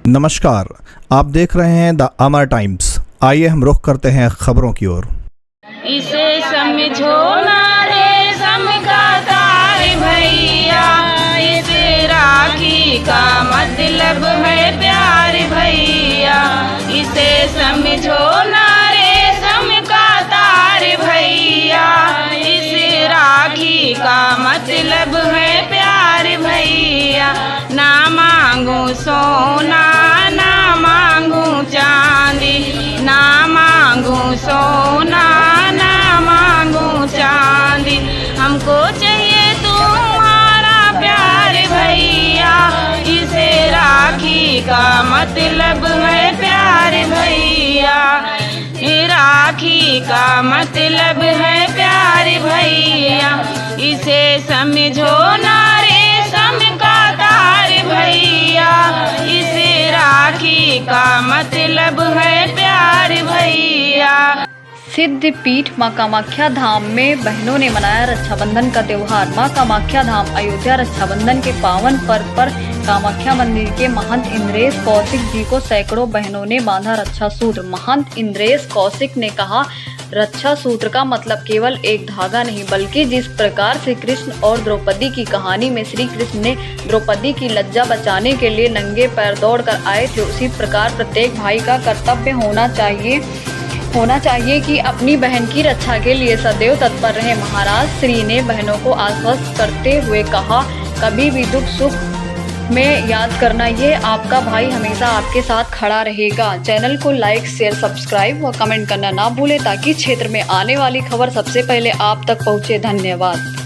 नमस्कार, आप देख रहे हैं द अमर टाइम्स। आइए हम रुख करते हैं खबरों की ओर। इसे समझो ना रे सम का तार भैया, इसे राखी का मतलब है प्यार भैया। इसे समझो ना रे सम का तार भैया, इसे राखी का मतलब है प्यार भैया। ना मांगू सोना ना मांगू चांदी, ना मांगू सोना ना मांगू चांदी, हमको चाहिए तुम्हारा प्यार भैया। इसे राखी का मतलब है प्यार भैया, राखी का मतलब है प्यार भैया। इसे समझो ना रे सम का तार भैया, इसे राखी का मतलब है प्यार भैया। सिद्ध पीठ मां कामाख्या धाम में बहनों ने मनाया रक्षाबंधन का त्योहार। मां कामाख्या धाम अयोध्या रक्षाबंधन के पावन पर्व पर कामाख्या मंदिर के महंत इंद्रेश कौशिक जी को सैकड़ों बहनों ने बांधा रक्षा सूत्र। महंत इंद्रेश कौशिक ने कहा, रक्षा सूत्र का मतलब केवल एक धागा नहीं, बल्कि जिस प्रकार से कृष्ण और द्रौपदी की कहानी में श्री कृष्ण ने द्रौपदी की लज्जा बचाने के लिए नंगे पैर दौड़कर आए थे, उसी प्रकार प्रत्येक भाई का कर्तव्य होना चाहिए कि अपनी बहन की रक्षा के लिए सदैव तत्पर रहे। महाराज श्री ने बहनों को आश्वस्त करते हुए कहा, कभी भी दुख सुख में याद करना, ये आपका भाई हमेशा आपके साथ खड़ा रहेगा। चैनल को लाइक शेयर सब्सक्राइब व कमेंट करना ना भूलें ताकि क्षेत्र में आने वाली खबर सबसे पहले आप तक पहुँचे। धन्यवाद।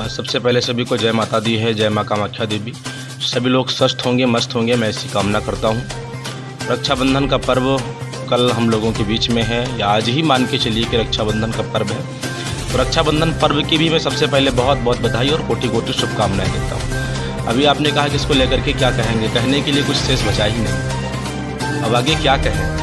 सबसे पहले सभी को जय माता दी है, जय माँ कामाख्या देवी। सभी लोग स्वस्थ होंगे, मस्त होंगे, मैं ऐसी कामना करता हूँ। रक्षाबंधन का पर्व कल हम लोगों के बीच में है, या आज ही मान के चलिए कि रक्षाबंधन का पर्व है। तो रक्षाबंधन पर्व की भी मैं सबसे पहले बहुत बहुत बधाई और कोटि कोटि शुभकामनाएं देता हूँ। अभी आपने कहा कि इसको लेकर के क्या कहेंगे, कहने के लिए कुछ शेष बचा ही नहीं। अब आगे क्या कहें।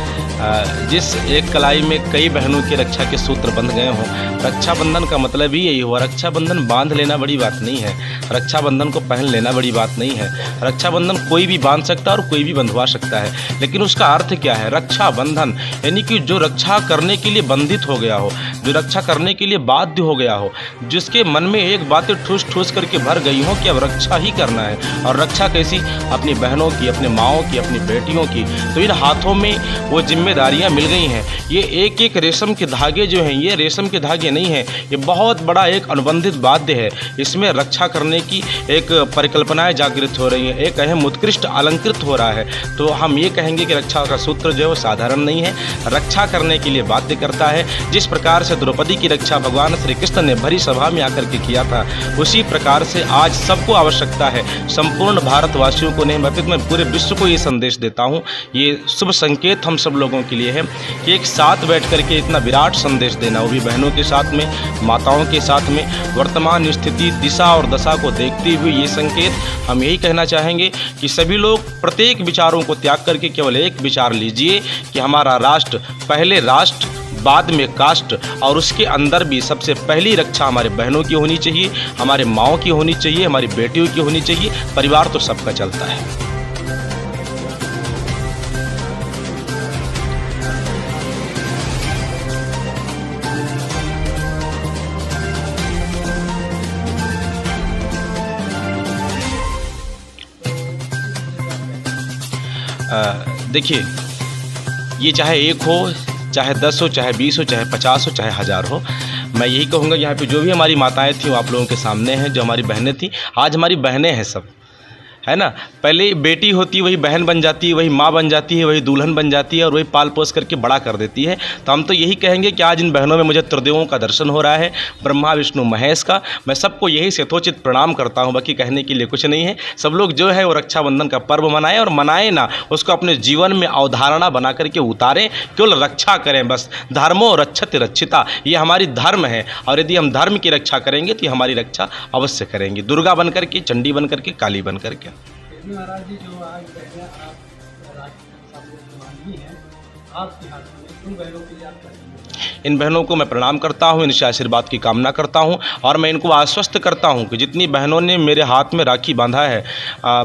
जिस एक कलाई में कई बहनों की रक्षा के सूत्र बंध गए हों, रक्षाबंधन का मतलब ही यही हुआ। रक्षाबंधन बांध लेना बड़ी बात नहीं है, रक्षाबंधन को पहन लेना बड़ी बात नहीं है। रक्षाबंधन कोई भी बांध सकता है और कोई भी बंधवा सकता है, लेकिन उसका अर्थ क्या है। रक्षाबंधन यानी कि जो रक्षा करने के लिए बंधित हो गया हो, जो रक्षा करने के लिए बाध्य हो गया हो, जिसके मन में एक बातें ठूस ठूस करके भर गई हो कि अब रक्षा ही करना है। और रक्षा कैसी, अपनी बहनों की, अपने माओं की, अपनी बेटियों की। तो इन हाथों में वो जिम्मेदारियां मिल गई हैं। ये एक एक रेशम के धागे जो हैं, ये रेशम के धागे नहीं हैं, ये बहुत बड़ा एक अनुबंधित वाद्य है। इसमें रक्षा करने की एक परिकल्पनाएं जागृत हो रही हैं, एक अहम उत्कृष्ट अलंकृत हो रहा है। तो हम ये कहेंगे कि रक्षा का सूत्र जो है वो साधारण नहीं है, रक्षा करने के लिए बाध्य करता है। जिस प्रकार से द्रौपदी की रक्षा भगवान श्री कृष्ण ने भरी सभा में आकर के किया था, उसी प्रकार से आज सबको आवश्यकता है, संपूर्ण भारतवासियों को नहीं, मैं पूरे विश्व को ये संदेश देता हूँ। ये शुभ संकेत हम सब लोगों के लिए है कि एक साथ बैठ करके इतना विराट संदेश देना, वो भी बहनों के साथ में, माताओं के साथ में, वर्तमान स्थिति, दिशा और दशा को देखते हुए ये संकेत हम यही कहना चाहेंगे कि सभी लोग प्रत्येक विचारों को त्याग करके केवल एक विचार लीजिए कि हमारा राष्ट्र पहले राष्ट्र बाद में कास्ट और उसके अंदर भी सबसे पहली रक्षा हमारे बहनों की होनी चाहिए, हमारे माँओं की होनी चाहिए, हमारी बेटियों की होनी चाहिए। परिवार तो सबका चलता है। देखिए, ये चाहे 1 हो, चाहे 10 हो, चाहे 20 हो, चाहे 50 हो, चाहे 1000 हो, मैं यही कहूँगा यहाँ पे जो भी हमारी माताएं थीं वो आप लोगों के सामने हैं। जो हमारी बहनें थीं, आज हमारी बहनें हैं सब, है ना। पहले बेटी होती वही बहन बन जाती है, वही माँ बन जाती है, वही दुल्हन बन जाती है और वही पाल पोस करके बड़ा कर देती है। तो हम तो यही कहेंगे कि आज इन बहनों में मुझे त्रिदेवों का दर्शन हो रहा है, ब्रह्मा विष्णु महेश का। मैं सबको यही यथोचित प्रणाम करता हूँ, बाकी कहने के लिए कुछ नहीं है। सब लोग जो है वो रक्षाबंधन का पर्व मनाएं और मनाएं ना, उसको अपने जीवन में अवधारणा बना करके उतारें, केवल रक्षा करें बस। धर्मो रक्षति रक्षिता, ये हमारी धर्म है और यदि हम धर्म की रक्षा करेंगे तो हमारी रक्षा अवश्य करेंगे, दुर्गा बन करके, चंडी बन करके, काली बन करके। महाराज जी, जो आज बहनें आप राखी हैं आपके हाथ में, उन बहनों के लिए आप क्या? इन बहनों को मैं प्रणाम करता हूँ, इनसे आशीर्वाद की कामना करता हूँ और मैं इनको आश्वस्त करता हूँ कि जितनी बहनों ने मेरे हाथ में राखी बांधा है,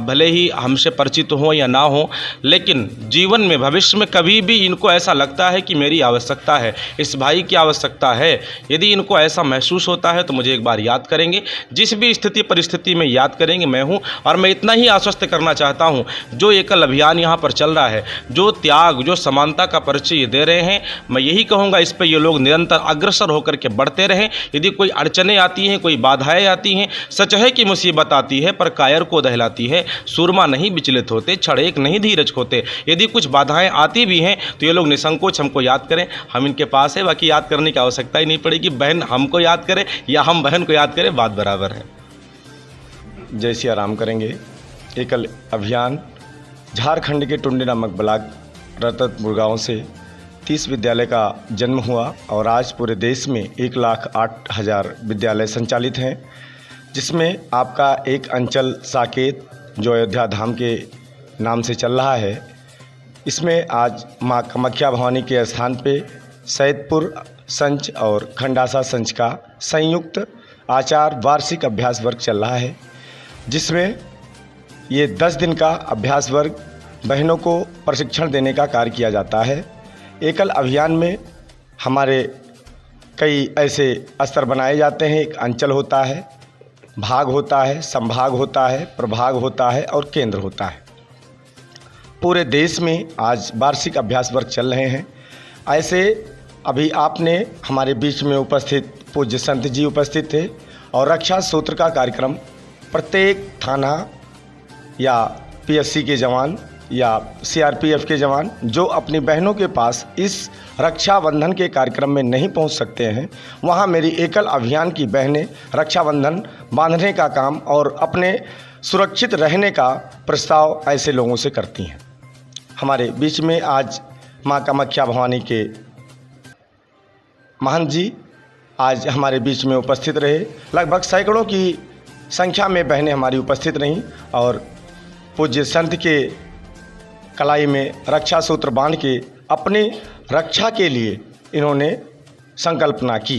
भले ही हमसे परिचित हो या ना हो, लेकिन जीवन में भविष्य में कभी भी इनको ऐसा लगता है कि मेरी आवश्यकता है, इस भाई की आवश्यकता है, यदि इनको ऐसा महसूस होता है तो मुझे एक बार याद करेंगे। जिस भी स्थिति परिस्थिति में याद करेंगे मैं हूँ। और मैं इतना ही आश्वस्त करना चाहता हूँ, जो एकल अभियान यहाँ पर चल रहा है, जो त्याग, जो समानता का परिचय दे रहे हैं, मैं यही कहूँगा इस पर ये लोग निरंतर अग्रसर होकर के बढ़ते रहें। यदि कोई अड़चनें आती हैं, कोई बाधाएं आती हैं, सच है कि मुसीबत आती है पर कायर को दहलाती है, सूरमा नहीं विचलित होते, छड़ेक नहीं धीरज खोते। यदि कुछ बाधाएं आती भी हैं तो ये लोग निसंकोच हमको याद करें, हम इनके पास है, बाकी याद करने की आवश्यकता ही नहीं पड़ेगी। बहन हमको याद करे या हम बहन को याद करें, बात बराबर है। जय सिया राम करेंगे। एकल अभियान झारखंड के टुंडी नामक ब्लॉक रततपुर गाँव से 30 विद्यालय का जन्म हुआ और आज पूरे देश में 1,08,000 विद्यालय संचालित हैं, जिसमें आपका एक अंचल साकेत जो अयोध्या धाम के नाम से चल रहा है, इसमें आज माँ कामाख्या भवानी के स्थान पे सैदपुर संच और खंडासा संच का संयुक्त आचार वार्षिक अभ्यास वर्ग चल रहा है, जिसमें ये 10 दिन का अभ्यास वर्ग बहनों को प्रशिक्षण देने का कार्य किया जाता है। एकल अभियान में हमारे कई ऐसे स्तर बनाए जाते हैं। एक अंचल होता है, भाग होता है, संभाग होता है, प्रभाग होता है और केंद्र होता है। पूरे देश में आज वार्षिक अभ्यास वर्ग चल रहे हैं। ऐसे अभी आपने हमारे बीच में उपस्थित पूज्य संत जी उपस्थित थे और रक्षा सूत्र का कार्यक्रम प्रत्येक थाना या पीएससी के जवान या सीआरपीएफ के जवान जो अपनी बहनों के पास इस रक्षाबंधन के कार्यक्रम में नहीं पहुंच सकते हैं, वहां मेरी एकल अभियान की बहनें रक्षाबंधन बांधने का काम और अपने सुरक्षित रहने का प्रस्ताव ऐसे लोगों से करती हैं। हमारे बीच में आज माँ कामाख्या भवानी के महंत जी आज हमारे बीच में उपस्थित रहे। लगभग सैकड़ों की संख्या में बहनें हमारी उपस्थित रहीं और पूज्य संत के कलाई में रक्षा सूत्र बांध के अपनी रक्षा के लिए इन्होंने संकल्पना की।